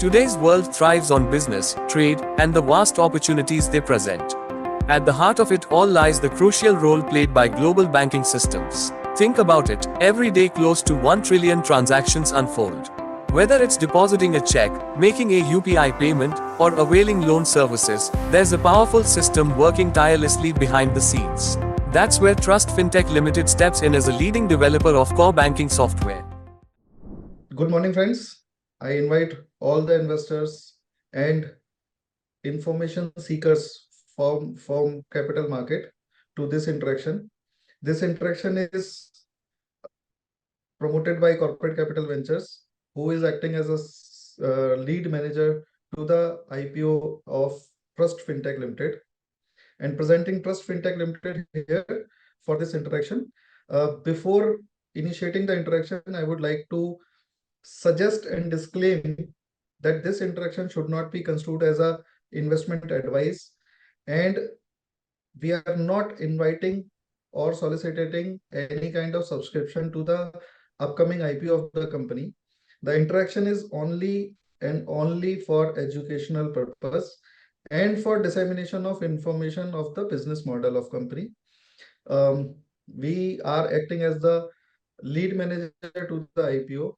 Today's world thrives on business, trade, and the vast opportunities they present. At the heart of it all lies the crucial role played by global banking systems. Think about it, every day close to 1 trillion transactions unfold. Whether it's depositing a check, making a UPI payment, or availing loan services, there's a powerful system working tirelessly behind the scenes. That's where Trust Fintech Limited steps in as a leading developer of core banking software. Good morning, friends. I invite all the investors and information seekers from capital market to this interaction. This interaction is promoted by Corporate Capital Ventures, who is acting as a lead manager to the IPO of Trust Fintech Limited, and presenting Trust Fintech Limited here for this interaction. Before initiating the interaction, I would like to suggest and disclaim that this interaction should not be construed as a investment advice, and we are not inviting or soliciting any kind of subscription to the upcoming IPO of the company. The interaction is only and only for educational purpose and for dissemination of information of the business model of company. We are acting as the lead manager to the IPO.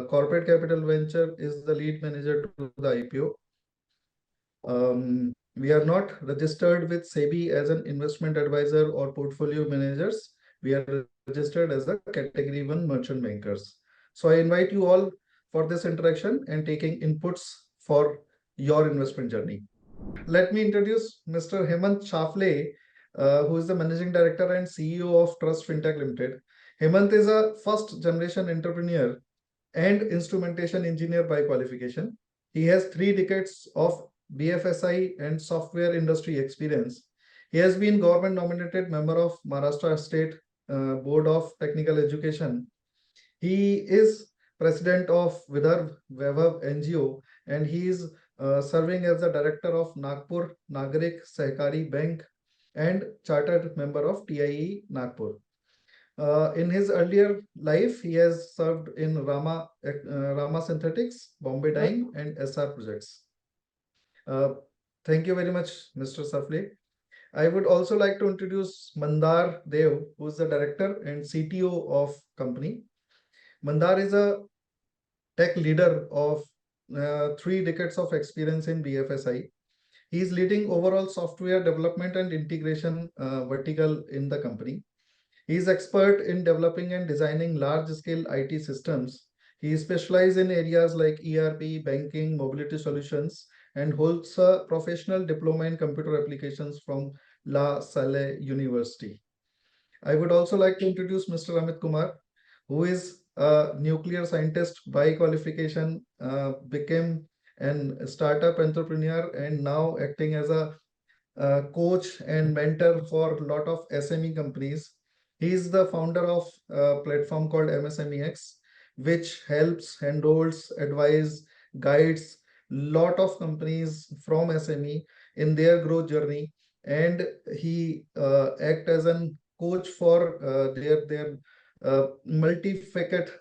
Corporate Capital Venture is the lead manager to the IPO. We are not registered with SEBI as an investment advisor or portfolio managers. We are registered as the category 1 merchant bankers. So I invite you all for this interaction and taking inputs for your investment journey. Let me introduce Mr. Hemant Shafle, who is the Managing Director and CEO of Trust Fintech Limited. Hemant is a first generation entrepreneur and instrumentation engineer by qualification. He has 3 decades of BFSI and software industry experience. He has been government nominated member of Maharashtra State Board of Technical Education. He is president of Vidarbh Vaibhav NGO, and he is serving as the director of Nagpur Nagarik Sahkari Bank and chartered member of TIE Nagpur. In his earlier life, he has served in Rama Synthetics, Bombay Dyeing, and SR projects. Thank you very much, Mr. Safle. I would also like to introduce Mandar Dev, who is the director and CTO of company. Mandar is a tech leader of 3 decades of experience in BFSI. He is leading overall software development and integration vertical in the company. He is expert in developing and designing large-scale IT systems. He is specialized in areas like ERP, banking, mobility solutions, and holds a professional diploma in computer applications from La Salle University. I would also like to introduce Mr. Amit Kumar, who is a nuclear scientist by qualification, became a startup entrepreneur, and now acting as a coach and mentor for a lot of SME companies. He is the founder of a platform called MSMEx, which helps, handholds, advise, guides lot of companies from SME in their growth journey, and he act as a coach for their multi-facet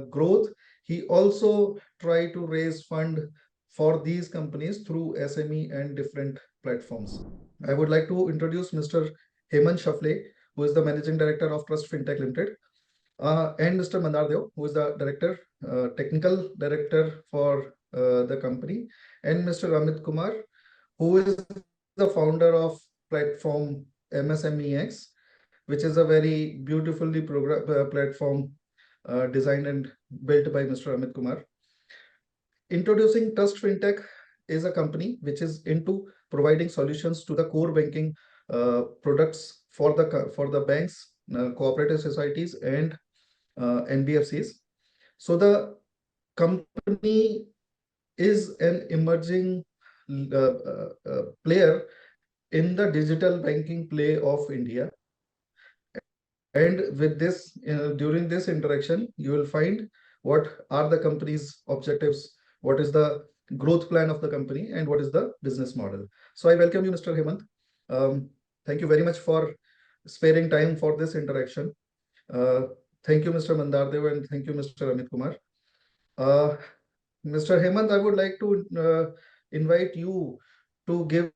growth. He also try to raise fund for these companies through SME and different platforms. I would like to introduce Mr. Hemant Shafle, who is the Managing Director of Trust Fintech Limited, and Mr. Mandar Dev, who is the Director, Technical Director for the company, and Mr. Amit Kumar, who is the founder of platform MSMEx, which is a very beautifully platform designed and built by Mr. Amit Kumar. Introducing Trust Fintech is a company which is into providing solutions to the core banking products for the banks, cooperative societies, and NBFCs. So the company is an emerging player in the digital banking play of India. And with this, during this interaction, you will find what are the company's objectives, what is the growth plan of the company, and what is the business model. So I welcome you, Mr. Hemant. Thank you very much for sparing time for this interaction. Thank you, Mr. Mandardev, and thank you, Mr. Amit Kumar. Mr. Hemant, I would like to invite you to give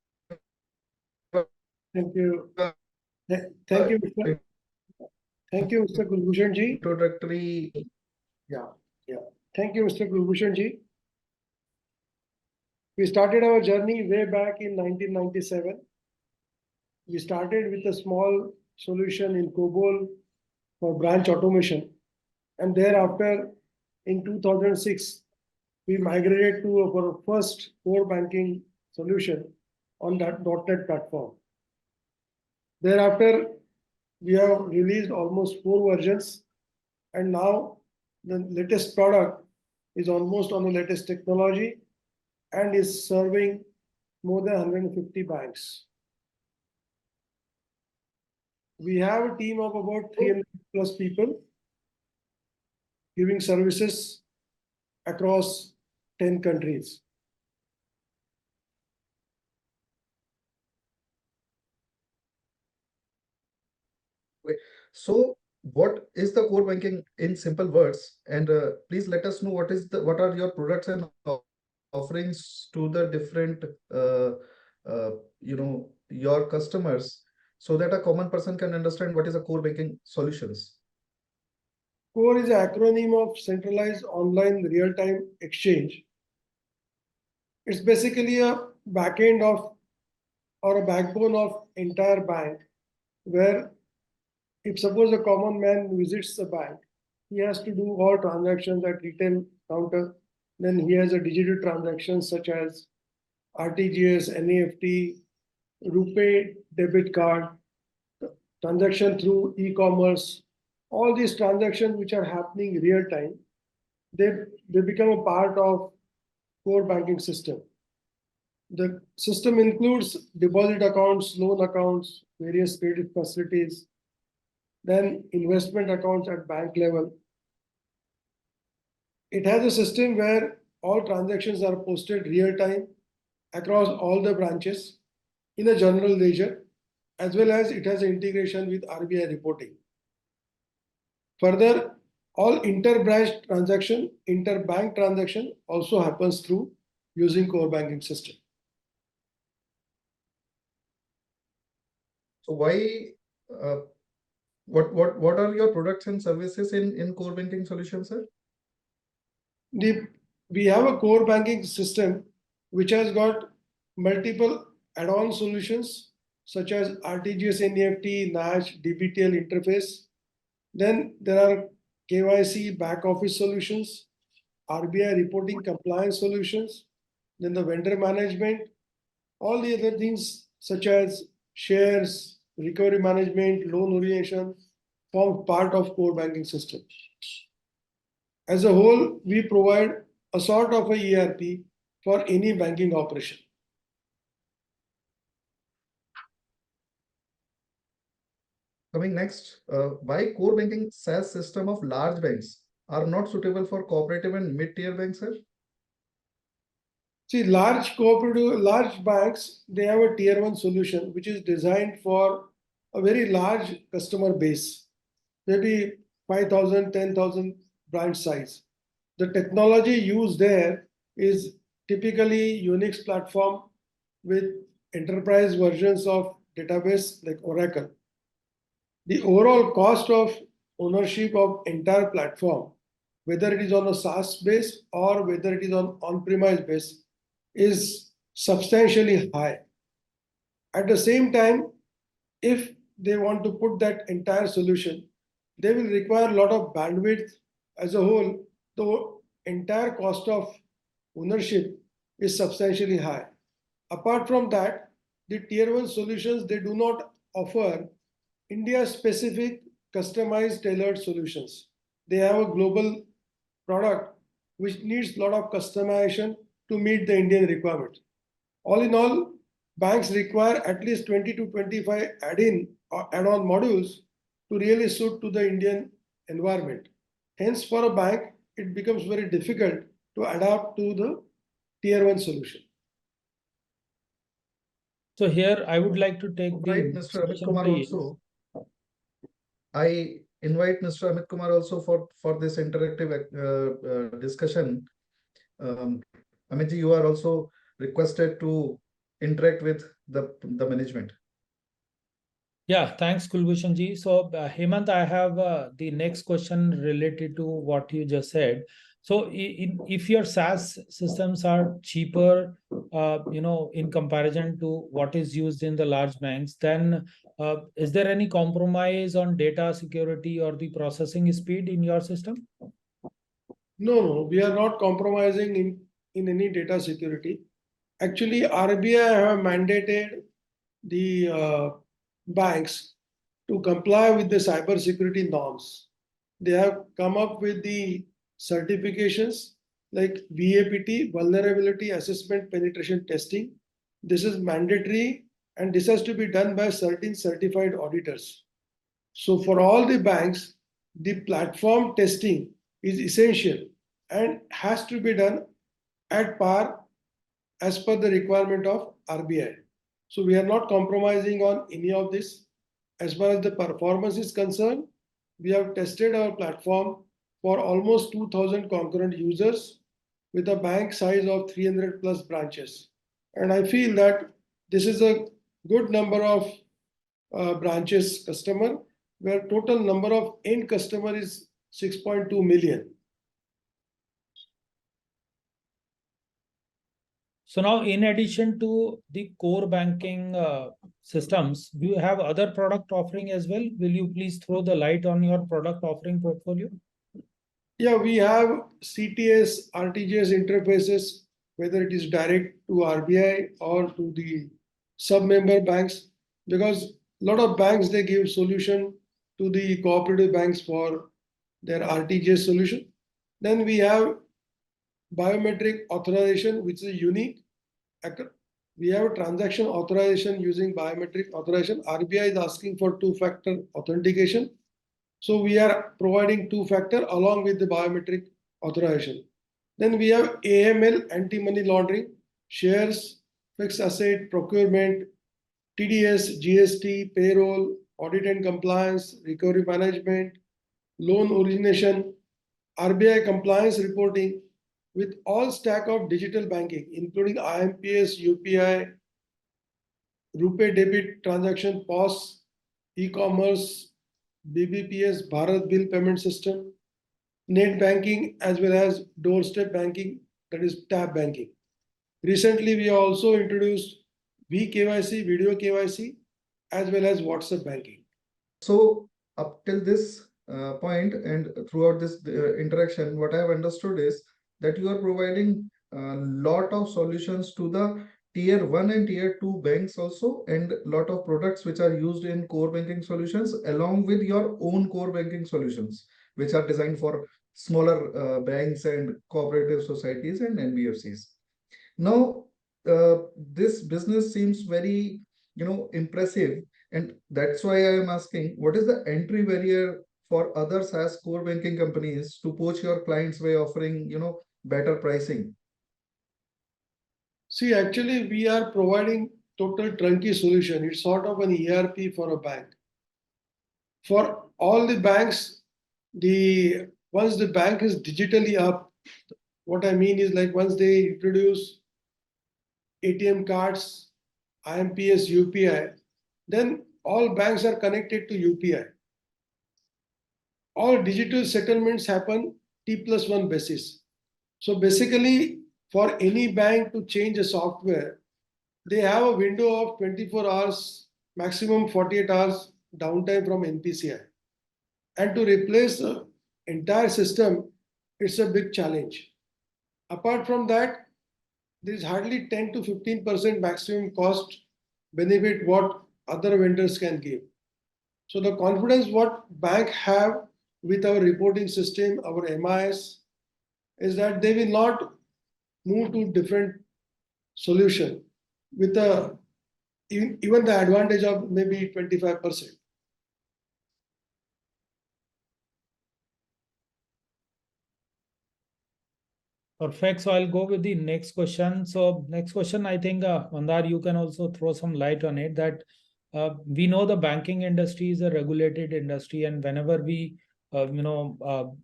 Thank you. Thank you, Mr. Thank you, Mr. Kulbhushan ji. introductory. Yeah. Thank you, Mr. Kulbhushan ji. We started our journey way back in 1997. We started with a small solution in COBOL for branch automation. And thereafter, in 2006, we migrated to our first core banking solution on that .NET platform. Thereafter, we have released almost 4 versions, and now the latest product is almost on the latest technology and is serving more than 150 banks. We have a team of about 300 plus people giving services across 10 countries. So, what is the core banking in simple words? And please let us know what are your products and offerings to the different your customers, so that a common person can understand what is a core banking solutions. Core is an acronym of Centralized Online Real-Time Exchange. It's basically a backend of or a backbone of entire bank, where if suppose a common man visits the bank, he has to do all transactions at retail counter. Then he has a digital transactions such as RTGS, NEFT, RuPay debit card, transaction through e-commerce. All these transactions which are happening real time, they become a part of core banking system. The system includes deposit accounts, loan accounts, various credit facilities, then investment accounts at bank level. It has a system where all transactions are posted real time across all the branches in a general ledger, as well as it has an integration with RBI reporting. Further, all inter-branch transaction, inter-bank transaction also happens through using core banking system. So why what are your products and services in core banking solutions, sir? We have a core banking system which has got multiple add-on solutions such as RTGS, NEFT, NACH, DBTL interface. Then there are KYC back office solutions, RBI reporting compliance solutions, then the vendor management, all the other things such as shares, recovery management, loan origination form part of core banking system. As a whole, we provide a sort of a ERP for any banking operation. Coming next, why core banking SaaS system of large banks are not suitable for cooperative and mid-tier banks, sir? See, large cooperative, large banks, they have a tier 1 solution which is designed for a very large customer base, maybe 5,000, 10,000 branch size. The technology used there is typically Unix platform with enterprise versions of database like Oracle. The overall cost of ownership of entire platform, whether it is on a SaaS base or whether it is on on-premise base, is substantially high. At the same time, if they want to put that entire solution, they will require a lot of bandwidth. As a whole, the entire cost of ownership is substantially high. Apart from that, the tier 1 solutions, they do not offer India-specific customized tailored solutions. They have a global product which needs a lot of customization to meet the Indian requirements. All in all, banks require at least 20 to 25 add-in or add-on modules to really suit to the Indian environment. Hence, for a bank, it becomes very difficult to adapt to the tier 1 solution. So here I would like to take Right, Mr. Amit Kumar also. I invite Mr. Amit Kumar also for this interactive discussion. Amitji, you are also requested to interact with the management. Yeah, thanks, Kulbhushan ji. So, Hemant, I have the next question related to what you just said. So, if your SaaS systems are cheaper, in comparison to what is used in the large banks, then is there any compromise on data security or the processing speed in your system? No, we are not compromising in any data security. Actually, RBI have mandated the banks to comply with the cybersecurity norms. They have come up with the certifications like VAPT, Vulnerability Assessment Penetration Testing. This is mandatory and this has to be done by certain certified auditors. So for all the banks, the platform testing is essential and has to be done at par as per the requirement of RBI. So we are not compromising on any of this. As far as the performance is concerned, we have tested our platform for almost 2,000 concurrent users with a bank size of 300 plus branches. And I feel that this is a good number of branches customer, where total number of end customer is 6.2 million. So now, in addition to the core banking systems, do you have other product offering as well? Will you please throw the light on your product offering portfolio? Yeah, we have CTS, RTGS interfaces, whether it is direct to RBI or to the sub-member banks, because a lot of banks, they give solution to the cooperative banks for their RTGS solution. Then we have biometric authorization, which is unique. We have a transaction authorization using biometric authorization. RBI is asking for two-factor authentication. So we are providing two-factor along with the biometric authorization. Then we have AML, anti-money laundering, shares, fixed asset, procurement, TDS, GST, payroll, audit and compliance, recovery management, loan origination, RBI compliance reporting with all stack of digital banking, including IMPS, UPI, RuPay debit transaction, POS, e-commerce, BBPS, Bharat Bill Payment System, net banking, as well as doorstep banking, that is tab banking. Recently, we also introduced VKYC, video KYC, as well as WhatsApp banking. So up till this point and throughout this interaction, what I have understood is that you are providing a lot of solutions to the tier 1 and tier 2 banks also, and a lot of products which are used in core banking solutions along with your own core banking solutions, which are designed for smaller banks and cooperative societies and NBFCs. Now, this business seems very, impressive, and that's why I am asking, what is the entry barrier for other SaaS core banking companies to poach your clients by offering, better pricing? See, actually, we are providing total turnkey solution. It's sort of an ERP for a bank. For all the banks, once the bank is digitally up, what I mean is like once they introduce ATM cards, IMPS, UPI, then all banks are connected to UPI. All digital settlements happen T+1 basis. So basically, for any bank to change a software, they have a window of 24 hours, maximum 48 hours downtime from NPCI. And to replace the entire system, it's a big challenge. Apart from that, there is hardly 10 to 15% maximum cost benefit what other vendors can give. So the confidence what bank have with our reporting system, our MIS, is that they will not move to different solution with even the advantage of maybe 25%. Perfect. So I'll go with the next question. So next question, I think, Mandar, you can also throw some light on it, that we know the banking industry is a regulated industry, and whenever we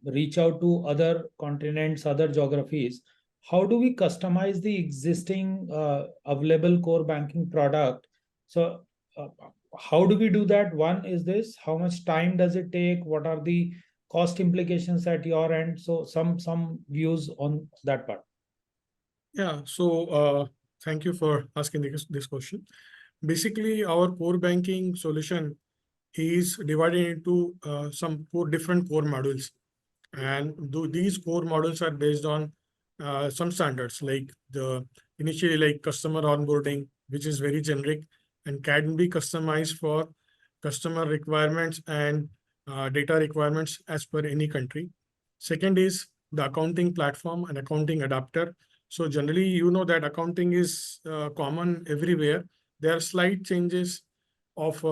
reach out to other continents, other geographies, how do we customize the existing available core banking product? So how do we do that? One is this, how much time does it take? What are the cost implications at your end? So some views on that part. Yeah, so thank you for asking this question. Basically, our core banking solution is divided into some different core modules. And these core modules are based on some standards, like initially like customer onboarding, which is very generic and can be customized for customer requirements and data requirements as per any country. Second is the accounting platform and accounting adapter. So generally, you know that accounting is common everywhere. There are slight changes of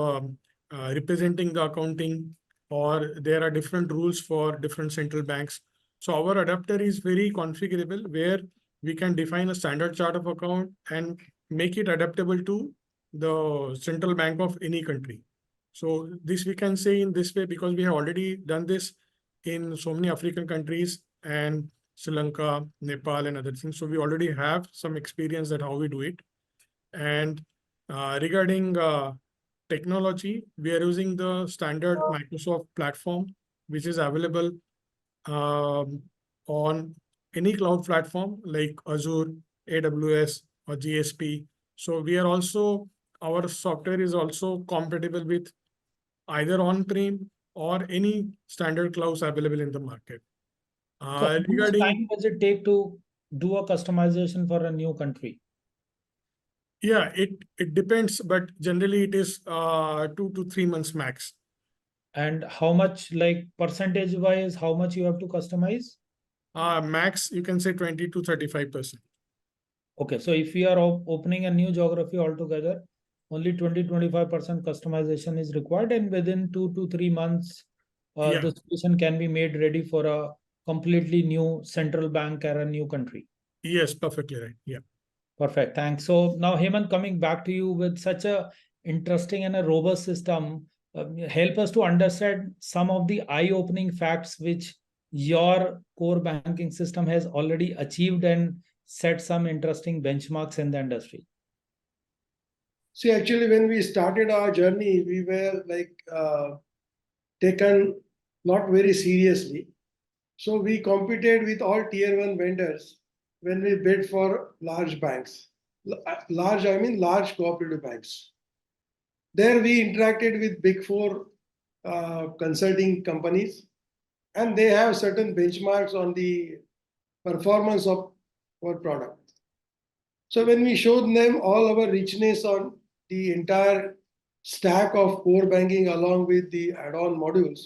representing the accounting, or there are different rules for different central banks. So our adapter is very configurable, where we can define a standard chart of account and make it adaptable to the central bank of any country. So this we can say in this way, because we have already done this in so many African countries and Sri Lanka, Nepal, and other things. So we already have some experience that how we do it. And regarding technology, we are using the standard Microsoft platform, which is available on any cloud platform like Azure, AWS, or GSP. So we are also, our software is also compatible with either on-prem or any standard clouds available in the market. So how much time does it take to do a customization for a new country? Yeah, it depends, but generally it is 2 to 3 months max. And how much, like percentage wise, how much you have to customize? Max, you can say 20 to 35%. Okay, so if we are opening a new geography altogether, only 20-25% customization is required, and within 2 to 3 months, Yeah. the solution can be made ready for a completely new central bank or a new country. Yes, perfectly right. Yeah. Perfect. Thanks. So now, Hemant, coming back to you with such a interesting and a robust system, help us to understand some of the eye-opening facts which your core banking system has already achieved and set some interesting benchmarks in the industry. See, actually, when we started our journey, we were like taken not very seriously. So we competed with all tier 1 vendors when we bid for large banks. Large, I mean large cooperative banks. There we interacted with big 4 consulting companies, and they have certain benchmarks on the performance of our product. So when we showed them all our richness on the entire stack of core banking along with the add-on modules,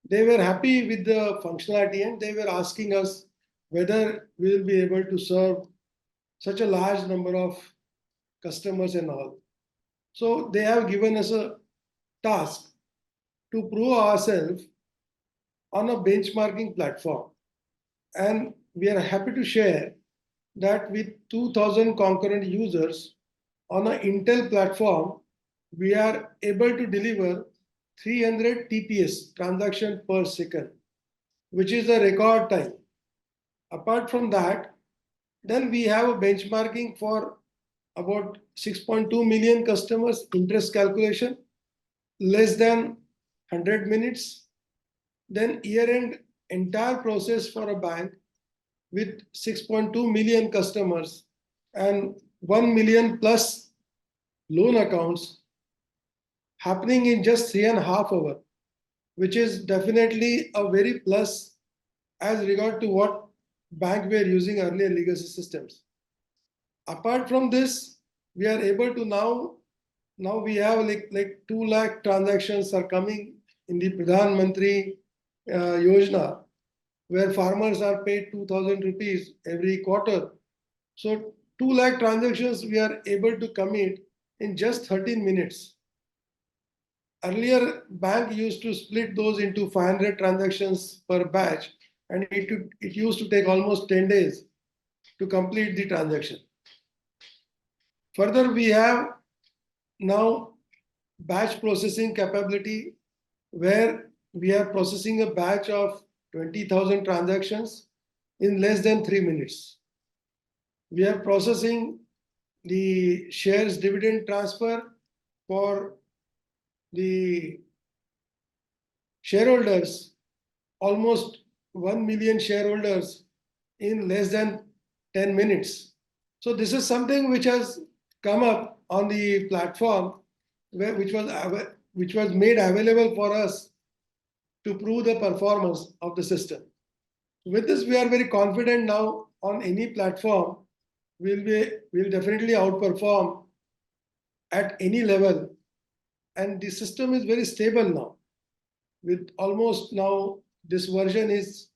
they were happy with the functionality, and they were asking us whether we will be able to serve such a large number of customers and all. So they have given us a task to prove ourselves on a benchmarking platform. And we are happy to share that with 2,000 concurrent users on an Intel platform, we are able to deliver 300 TPS, transaction per second, which is a record time. Apart from that, then we have a benchmarking for about 6.2 million customers, interest calculation, less than 100 minutes. Then year-end entire process for a bank with 6.2 million customers and 1 million plus loan accounts happening in just 3.5 hours, which is definitely a very plus as regard to what bank were using earlier legacy systems. Apart from this, we are able to now we have like 2 lakh transactions are coming in the Pradhan Mantri Yojana, where farmers are paid 2,000 rupees every quarter. So 2 lakh transactions we are able to commit in just 13 minutes. Earlier, bank used to split those into 500 transactions per batch, and it used to take almost 10 days to complete the transaction. Further, we have now batch processing capability, where we are processing a batch of 20,000 transactions in less than 3 minutes. We are processing the shares dividend transfer for the shareholders, almost 1 million shareholders in less than 10 minutes. So this is something which has come up on the platform which was made available for us to prove the performance of the system. With this, we are very confident now on any platform, we'll definitely outperform at any level. And the system is very stable now. With almost now, this version is,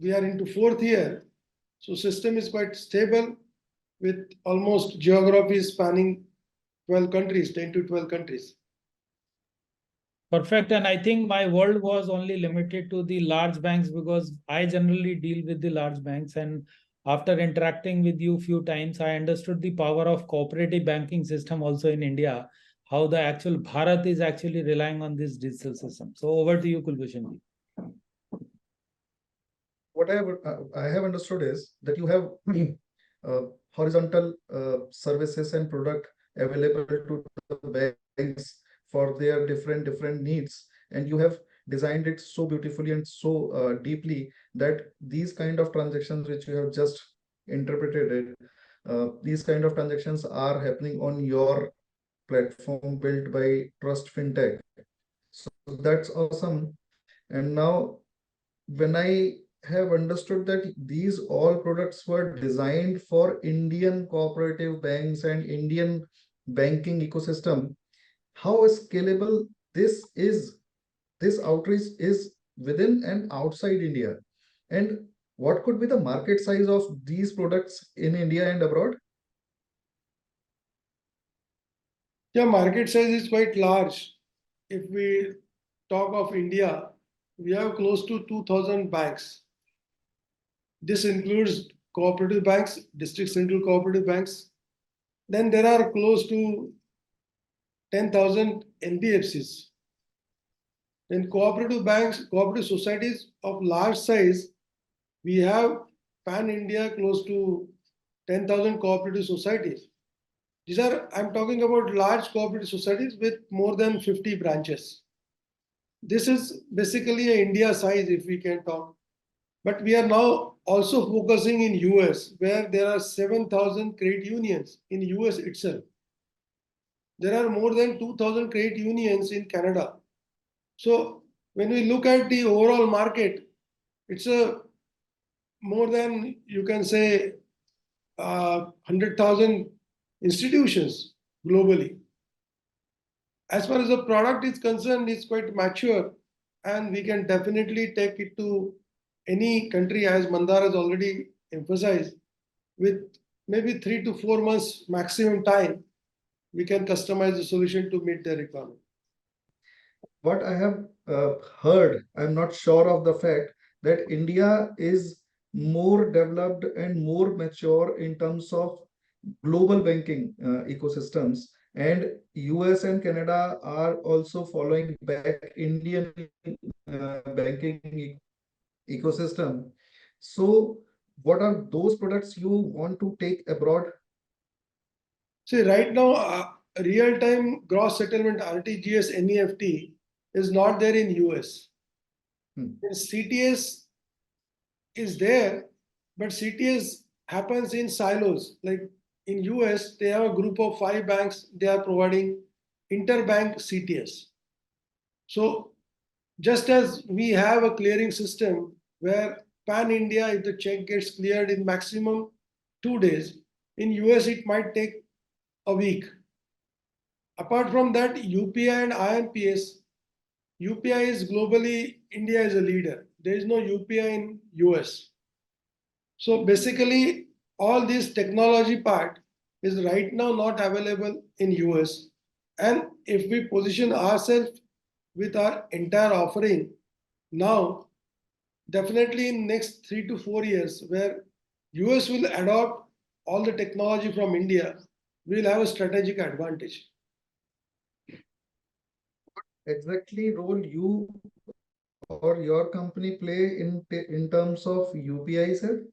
we are into 4th year. So system is quite stable with almost geographies spanning 12 countries, 10 to 12 countries. Perfect. And I think my world was only limited to the large banks because I generally deal with the large banks. And after interacting with you a few times, I understood the power of cooperative banking system also in India, how the actual Bharat is actually relying on this digital system. So over to you, Kulbhushan. What I have understood is that you have horizontal services and product available to the banks for their different needs, and you have designed it so beautifully and so deeply that these kind of transactions which you have just interpreted, these kind of transactions are happening on your platform built by Trust Fintech. So that's awesome. And now when I have understood that these all products were designed for Indian cooperative banks and Indian banking ecosystem, how scalable this outreach is within and outside India, and what could be the market size of these products in India and abroad? Yeah, market size is quite large. If we talk of India, we have close to 2,000 banks. This includes cooperative banks, district central cooperative banks. Then there are close to 10,000 NBFCs. In cooperative banks, cooperative societies of large size, we have pan-India close to 10,000 cooperative societies. These are, I'm talking about large cooperative societies with more than 50 branches. This is basically a India size if we can talk. But we are now also focusing in US, where there are 7,000 credit unions in US itself. There are more than 2,000 credit unions in Canada. So when we look at the overall market, it's a more than, you can say, 100,000 institutions globally. As far as the product is concerned, it's quite mature, and we can definitely take it to any country, as Mandar has already emphasized, with maybe 3 to 4 months maximum time, we can customize the solution to meet their requirement. What I have heard, I'm not sure of the fact that India is more developed and more mature in terms of global banking ecosystems, and US and Canada are also following back Indian banking ecosystem. So what are those products you want to take abroad? See, right now, real-time gross settlement RTGS NEFT is not there in US. CTS is there, but CTS happens in silos. Like in US, they have a group of 5 banks, they are providing interbank CTS. So just as we have a clearing system where pan-India, if the check gets cleared in maximum 2 days, in US it might take a week. Apart from that, UPI and IMPS, UPI is globally, India is a leader. There is no UPI in US. So basically, all this technology part is right now not available in US. And if we position ourselves with our entire offering now, definitely in next 3 to 4 years, where US will adopt all the technology from India, we'll have a strategic advantage. Exactly role you or your company play in terms of UPI, sir?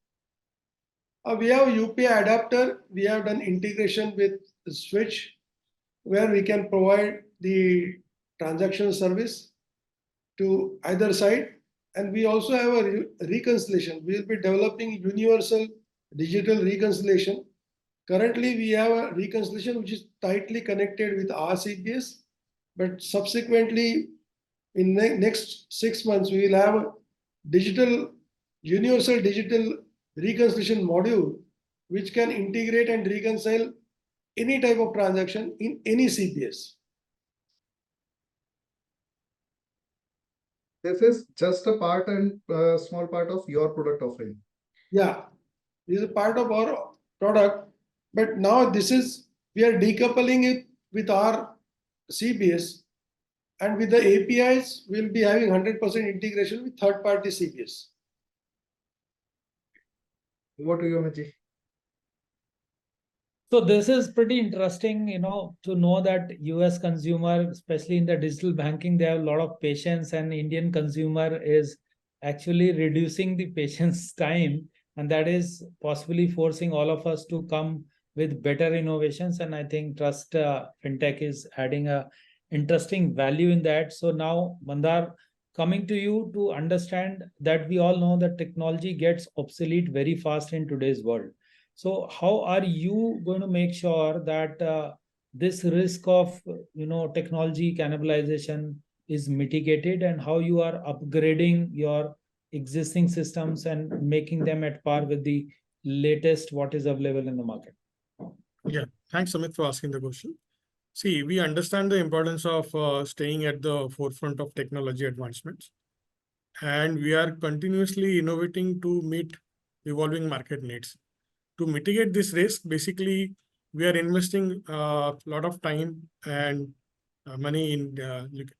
We have UPI adapter. We have done integration with Switch, where we can provide the transaction service to either side. And we also have a reconciliation. We will be developing universal digital reconciliation. Currently, we have a reconciliation which is tightly connected with our CBS, but subsequently, in next 6 months, we will have a universal digital reconciliation module, which can integrate and reconcile any type of transaction in any CBS. This is just a part and small part of your product offering. Yeah, this is a part of our product, but now we are decoupling it with our CBS, and with the APIs, we'll be having 100% integration with third-party CBS. Over to you, Amit. So this is pretty interesting, to know that US consumer, especially in the digital banking, they have a lot of patience, and Indian consumer is actually reducing the patience time, and that is possibly forcing all of us to come with better innovations. And I think Trust Fintech is adding a interesting value in that. So now, Mandar, coming to you to understand that we all know that technology gets obsolete very fast in today's world. So how are you going to make sure that this risk of technology cannibalization is mitigated, and how you are upgrading your existing systems and making them at par with the latest what is available in the market? Yeah, thanks, Amit, for asking the question. See, we understand the importance of staying at the forefront of technology advancements, and we are continuously innovating to meet evolving market needs. To mitigate this risk, basically, we are investing a lot of time and money in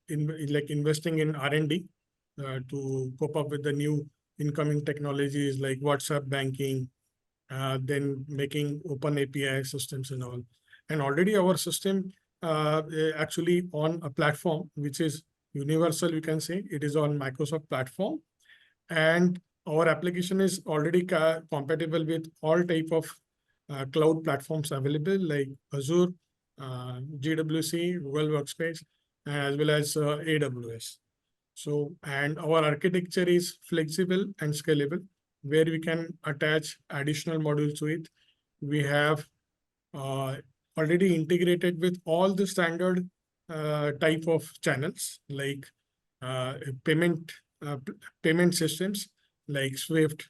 investing in R&D to cope up with the new incoming technologies like WhatsApp banking, then making open API systems and all. And already our system actually on a platform which is universal, you can say. It is on Microsoft platform, and our application is already compatible with all type of cloud platforms available like Azure, GWC, Google Workspace, as well as AWS. So, and our architecture is flexible and scalable, where we can attach additional modules to it. We have already integrated with all the standard type of channels like payment systems like SWIFT,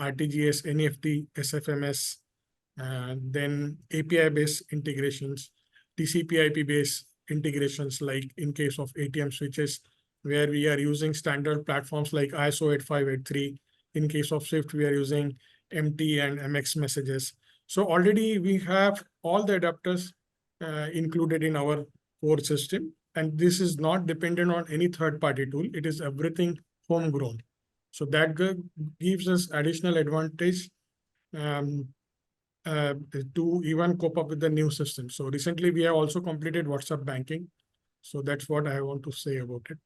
RTGS, NEFT, SFMS, then API-based integrations, TCP/IP-based integrations, like in case of ATM switches, where we are using standard platforms like ISO 8583. In case of SWIFT, we are using MT and MX messages. So already we have all the adapters included in our core system, and this is not dependent on any third-party tool. It is everything homegrown. So that gives us additional advantage to even cope up with the new system. So recently we have also completed WhatsApp banking. So that's what I want to say about it.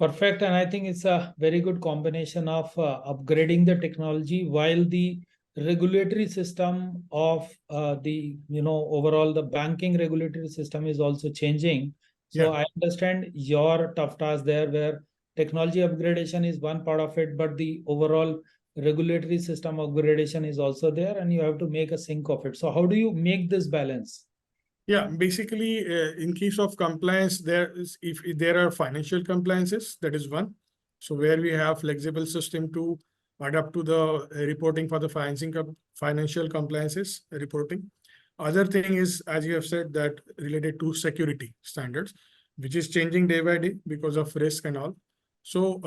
Perfect. And I think it's a very good combination of upgrading the technology while the regulatory system of overall the banking regulatory system is also changing. So yeah. I understand your tough task there, where technology upgradation is one part of it, but the overall regulatory system upgradation is also there, and you have to make a sync of it. So how do you make this balance? Yeah, basically, in case of compliance, if there are financial compliances, that is one. So where we have flexible system to adapt to the reporting for the financial compliances reporting. Other thing is, as you have said, that related to security standards, which is changing day by day because of risk and all. So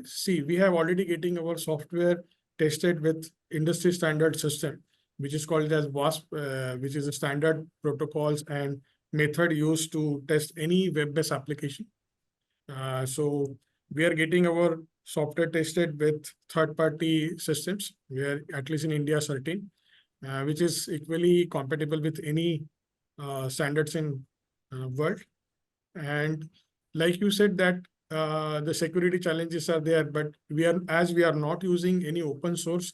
see, we have already getting our software tested with industry standard system, which is called as WASP, which is a standard protocols and method used to test any web-based application. So we are getting our software tested with third-party systems, where at least in India certain, which is equally compatible with any standards in world. And like you said that the security challenges are there, but as we are not using any open source,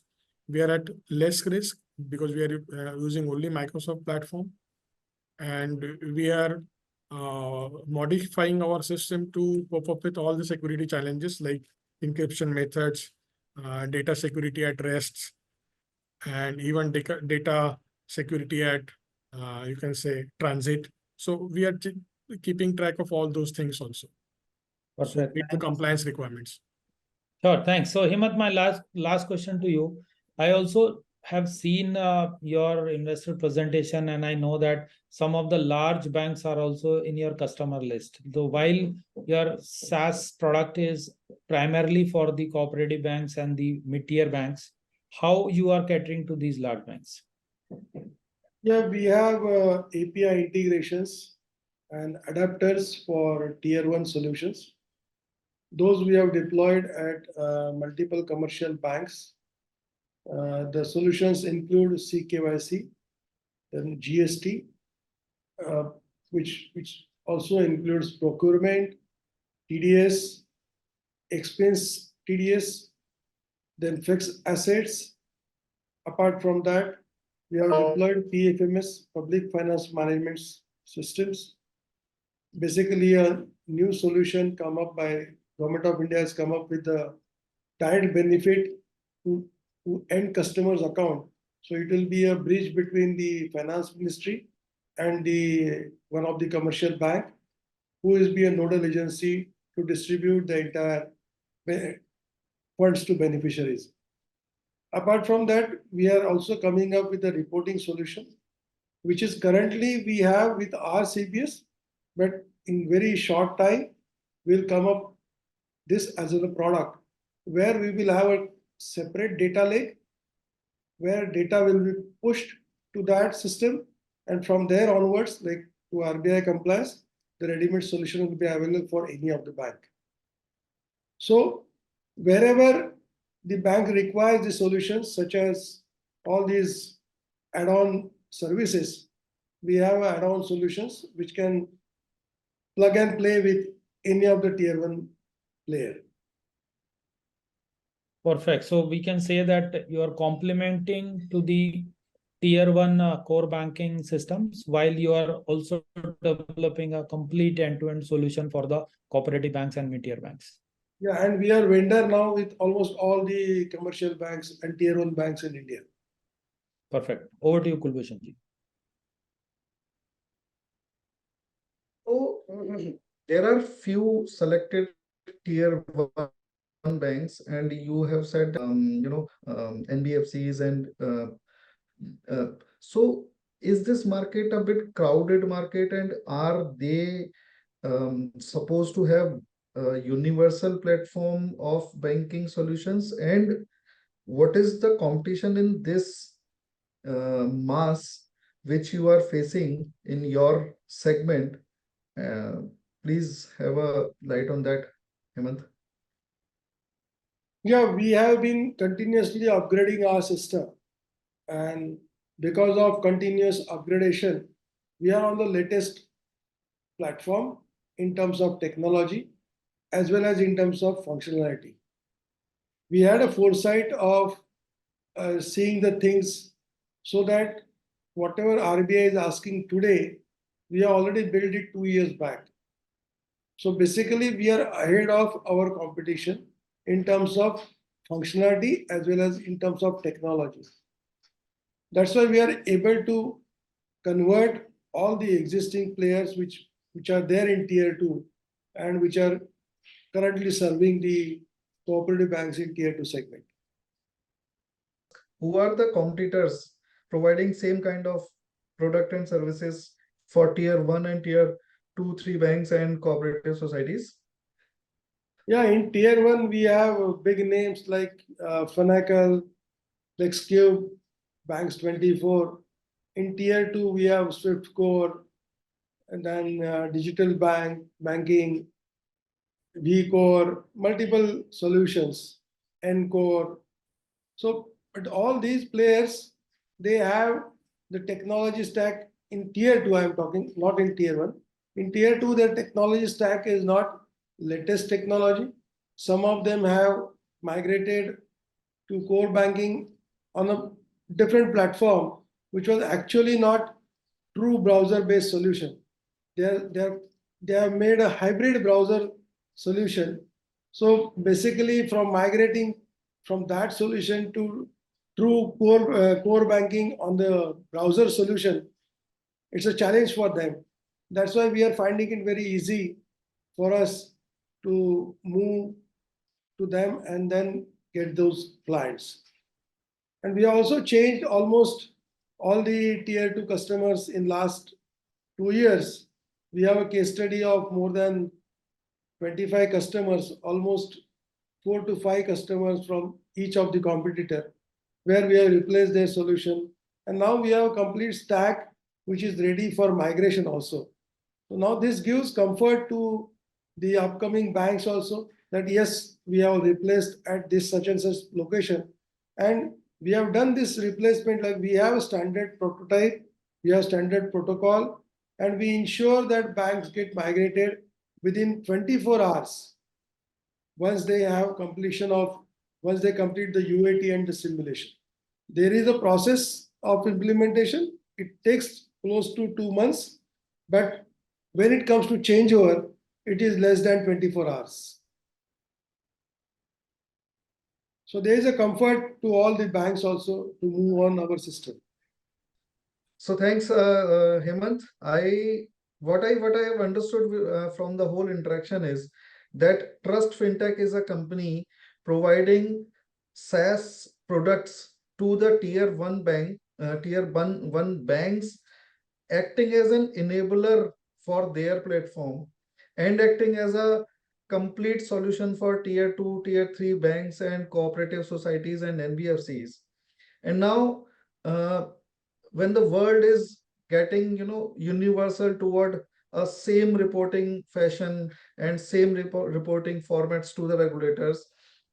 we are at less risk because we are using only Microsoft platform, and we are modifying our system to cope up with all the security challenges like encryption methods, data security at rests, and even data security at you can say transit. So we are keeping track of all those things also. So Perfect. meet the compliance requirements. Sure, thanks. So Hemant, my last question to you. I also have seen your investor presentation, and I know that some of the large banks are also in your customer list. Though while your SaaS product is primarily for the cooperative banks and the mid-tier banks, how you are catering to these large banks? Yeah, we have API integrations and adapters for tier 1 solutions. Those we have deployed at multiple commercial banks. The solutions include CKYC, then GST, which also includes procurement, TDS, expense TDS, then fixed assets. Apart from that, we have deployed PFMS, Public Finance Management Systems. Basically, a new solution come up by Government of India has come up with the direct benefit to end customers' account. So it will be a bridge between the Finance Ministry and the one of the commercial bank, who will be a nodal agency to distribute the entire funds to beneficiaries. Apart from that, we are also coming up with a reporting solution, which is currently we have with our CBS, but in very short time, we'll come up this as a product where we will have a separate data lake where data will be pushed to that system, and from there onwards, like to RBI compliance, the ready-made solution will be available for any of the bank. So wherever the bank requires the solutions, such as all these add-on services, we have add-on solutions which can plug and play with any of the tier 1 player. Perfect. So we can say that you are complementing to the tier 1 core banking systems, while you are also developing a complete end-to-end solution for the cooperative banks and mid-tier banks. Yeah, and we are vendor now with almost all the commercial banks and tier 1 banks in India. Perfect. Over to you, Kulbhushan ji. So there are few selected tier 1 banks, and you have said NBFCs and so is this market a bit crowded market, and are they supposed to have a universal platform of banking solutions, and what is the competition in this mass which you are facing in your segment? Please have a light on that, Hemant. Yeah, we have been continuously upgrading our system, and because of continuous upgradation, we are on the latest platform in terms of technology as well as in terms of functionality. We had a foresight of seeing the things so that whatever RBI is asking today, we have already built it 2 years back. So basically, we are ahead of our competition in terms of functionality as well as in terms of technology. That's why we are able to convert all the existing players which are there in tier 2 and which are currently serving the cooperative banks in tier 2 segment. Who are the competitors providing same kind of product and services for tier 1 and tier 2, 3 banks and cooperative societies? Yeah, in tier 1, we have big names like Finacle, FlexCube, Banks 24. In tier 2, we have SwiftCore, and then Digital Banking, vCore, multiple solutions, Ncore. So, but all these players, they have the technology stack in tier 2, I'm talking, not in tier 1. In tier 2, their technology stack is not latest technology. Some of them have migrated to core banking on a different platform, which was actually not true browser-based solution. They have made a hybrid browser solution. So basically, from migrating from that solution to true core banking on the browser solution, it's a challenge for them. That's why we are finding it very easy for us to move to them and then get those clients. And we also changed almost all the tier 2 customers in last 2 years. We have a case study of more than 25 customers, almost 4 to 5 customers from each of the competitor, where we have replaced their solution. And now we have a complete stack which is ready for migration also. So now this gives comfort to the upcoming banks also that yes, we have replaced at this such and such location. And we have done this replacement like we have a standard prototype, we have standard protocol, and we ensure that banks get migrated within 24 hours once they complete the UAT and the simulation. There is a process of implementation. It takes close to 2 months, but when it comes to changeover, it is less than 24 hours. So there is a comfort to all the banks also to move on our system. So thanks, Hemant. What I have understood from the whole interaction is that Trust Fintech is a company providing SaaS products to the tier 1 banks, acting as an enabler for their platform and acting as a complete solution for tier 2, tier 3 banks and cooperative societies and NBFCs. And now when the world is getting universal toward a same reporting fashion and same reporting formats to the regulators,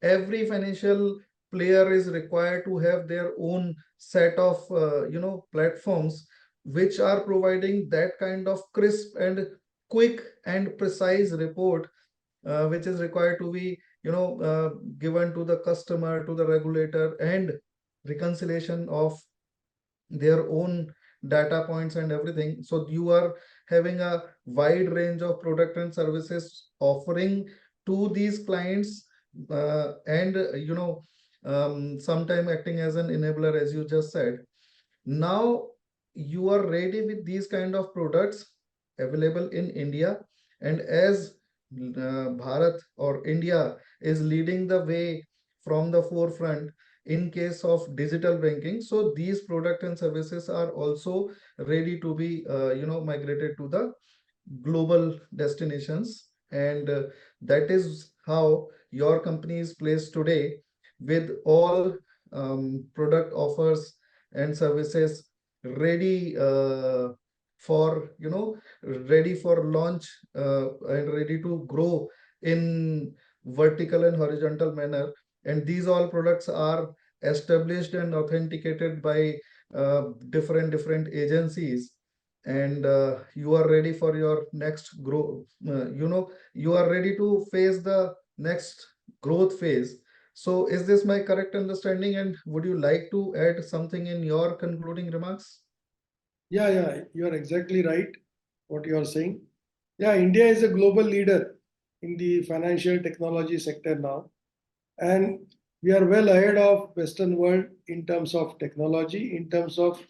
every financial player is required to have their own set of platforms which are providing that kind of crisp and quick and precise report which is required to be given to the customer, to the regulator, and reconciliation of their own data points and everything. So you are having a wide range of product and services offering to these clients and sometime acting as an enabler, as you just said. Now you are ready with these kind of products available in India, and as Bharat or India is leading the way from the forefront in case of digital banking, so these products and services are also ready to be migrated to the global destinations, and that is how your company is placed today with all product offers and services ready for ready for launch and ready to grow in vertical and horizontal manner. And these all products are established and authenticated by different agencies, and you are ready for your next growth. You are ready to face the next growth phase. So is this my correct understanding, and would you like to add something in your concluding remarks? Yeah, you are exactly right what you are saying. Yeah, India is a global leader in the financial technology sector now, and we are well ahead of Western world in terms of technology, in terms of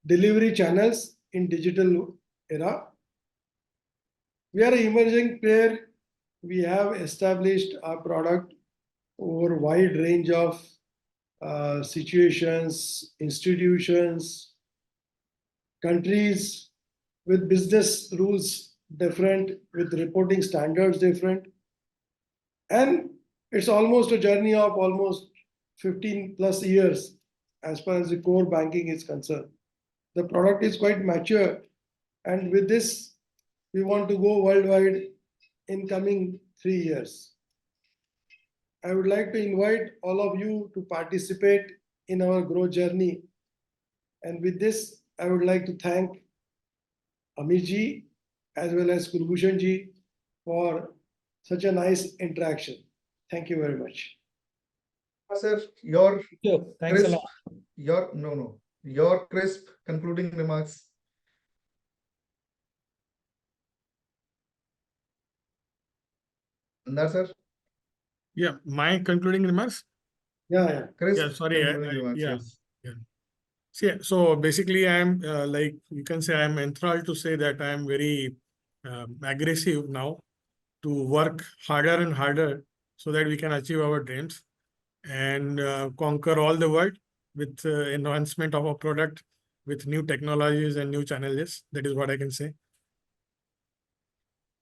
delivery channels in digital era. We are an emerging player. We have established our product over a wide range of situations, institutions, countries with business rules different, with reporting standards different. And it's almost a journey of almost 15 plus years as far as the core banking is concerned. The product is quite mature, and with this, we want to go worldwide in coming 3 years. I would like to invite all of you to participate in our growth journey. And with this, I would like to thank Amit ji as well as Kulbhushan ji for such a nice interaction. Thank you very much. Sir, your Thank you. Thanks a crisp, lot. your crisp concluding remarks. And that's sir. Yeah, my concluding remarks. Yeah. Crisp Yeah, sorry. concluding remarks, Yeah. yes. Yeah. So basically, I'm like you can say I'm enthralled to say that I'm very aggressive now to work harder and harder so that we can achieve our dreams and conquer all the world with enhancement of our product with new technologies and new challenges. That is what I can say.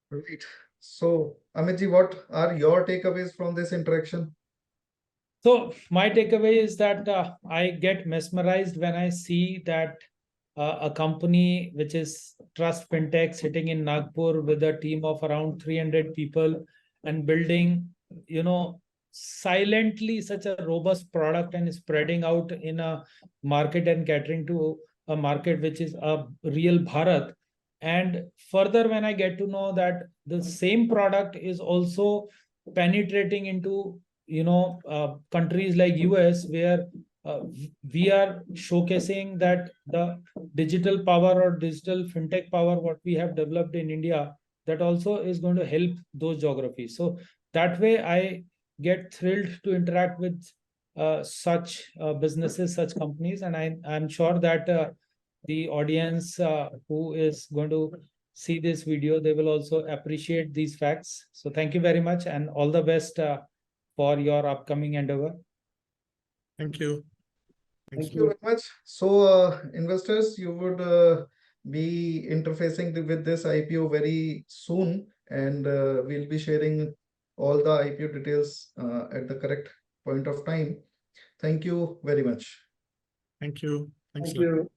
Right. So, Amitji, what are your takeaways from this interaction? So my takeaway is that I get mesmerized when I see that a company which is Trust Fintech sitting in Nagpur with a team of around 300 people and building, silently such a robust product and spreading out in a market and catering to a market which is a real Bharat. And further, when I get to know that the same product is also penetrating into countries like US, where we are showcasing that the digital power or digital fintech power what we have developed in India, that also is going to help those geographies. So that way I get thrilled to interact with such businesses, such companies, and I'm sure that the audience who is going to see this video, they will also appreciate these facts. So thank you very much and all the best for your upcoming endeavor. Thank you. Thank you very much. So, investors, you would be interfacing with this IPO very soon, and we'll be sharing all the IPO details at the correct point of time. Thank you very much. Thank you. Thanks Thank a lot. you.